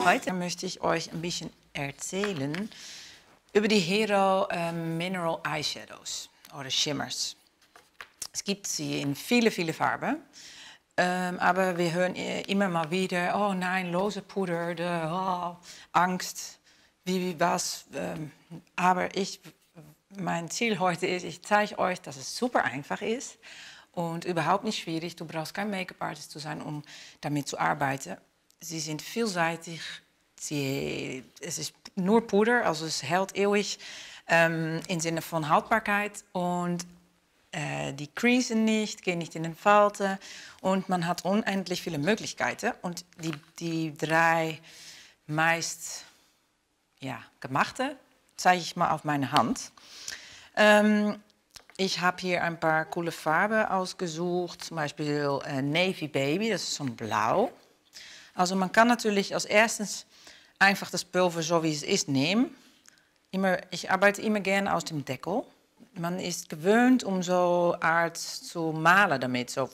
Heute möchte ich euch ein bisschen erzählen über die Hero Mineral Eyeshadows oder Shimmers. Es gibt sie in viele Farben, aber wir hören immer mal wieder, oh nein, lose Puder, Angst, wie was. Aber mein Ziel heute ist, ich zeige euch, dass es super einfach ist und überhaupt nicht schwierig. Du brauchst kein Make-up-Artist zu sein, um damit zu arbeiten. Sie sind vielseitig. Es ist nur Puder, also es hält ewig im Sinne von Haltbarkeit und die creasen nicht, gehen nicht in den Falten und man hat unendlich viele Möglichkeiten. Und die drei meist gemachte zeige ich mal auf meine Hand. Ich habe hier ein paar coole Farben ausgesucht, zum Beispiel Navy Baby, das ist so ein Blau. Also man kann natürlich als erstes einfach das Pulver so wie es ist nehmen. Ich arbeite immer gerne aus dem Deckel. Man ist gewöhnt, um so Art zu malen damit. So,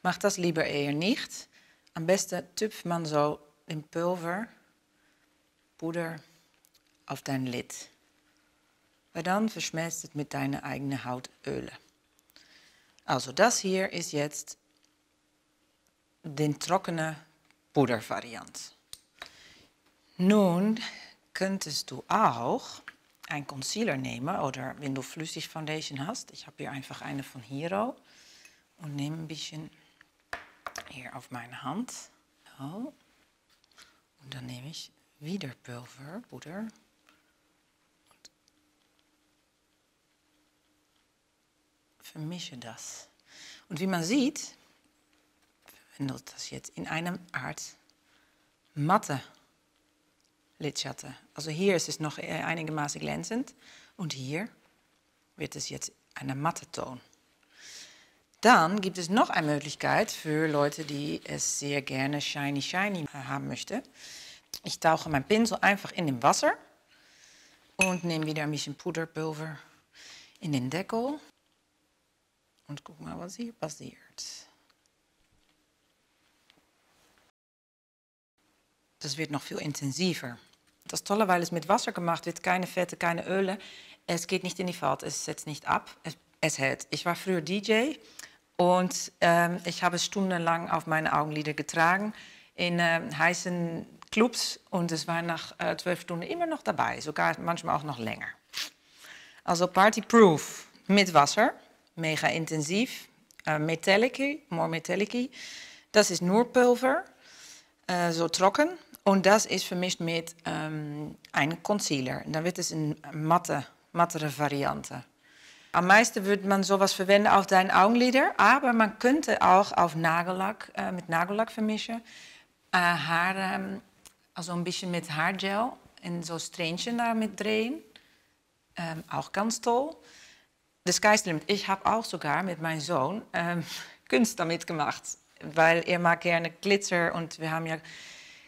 macht das lieber eher nicht. Am besten tupft man so den Puder auf dein Lid. Weil dann verschmelzt es mit deiner eigenen Hautöle. Also das hier ist jetzt die trockene Pudervariant. Nun könntest du auch einen Concealer nehmen oder wenn du flüssig Foundation hast. Ich habe hier einfach eine von Hero und nehme ein bisschen hier auf meine Hand. So. Und dann nehme ich wieder Puder. Und vermische das. Und wie man sieht, verwendet das jetzt in einer Art matte Lidschatten. Also hier ist es noch einigermaßen glänzend und hier wird es jetzt eine matte Ton. Dann gibt es noch eine Möglichkeit für Leute, die es sehr gerne shiny haben möchten. Ich tauche meinen Pinsel einfach in dem Wasser und nehme wieder ein bisschen Puderpulver in den Deckel und guck mal, was hier passiert. Das wird noch viel intensiver. Das Tolle, weil es mit Wasser gemacht wird, keine Fette, keine Öle. Es geht nicht in die Falte, es setzt nicht ab, es hält. Ich war früher DJ und ich habe es stundenlang auf meine Augenlider getragen in heißen Clubs und es war nach 12 Stunden immer noch dabei, sogar manchmal auch noch länger. Also Partyproof mit Wasser, mega intensiv, more metallic. Das ist nur Pulver, so trocken. Und das ist vermischt mit einem Concealer. Dann wird es eine mattere Variante. Am meisten würde man sowas verwenden auf deine Augenlider, aber man könnte auch auf Nagellack, mit Nagellack vermischen. Also ein bisschen mit Haargel in so Strähnchen damit drehen. Auch ganz toll. The sky's the limit. Ich habe auch sogar mit meinem Sohn Kunst damit gemacht. Weil er mag gerne Glitzer und wir haben ja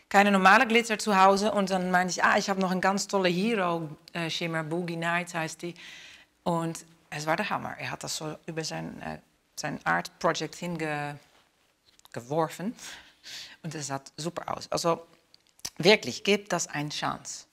keine normale Glitzer zu Hause. Und dann meinte ich, ich habe noch eine ganz tolle Hero Shimmer, Boogie Nights heißt die. Und es war der Hammer. Er hat das so über sein Art Project hingeworfen. Und es sah super aus. Also wirklich, gebt das eine Chance.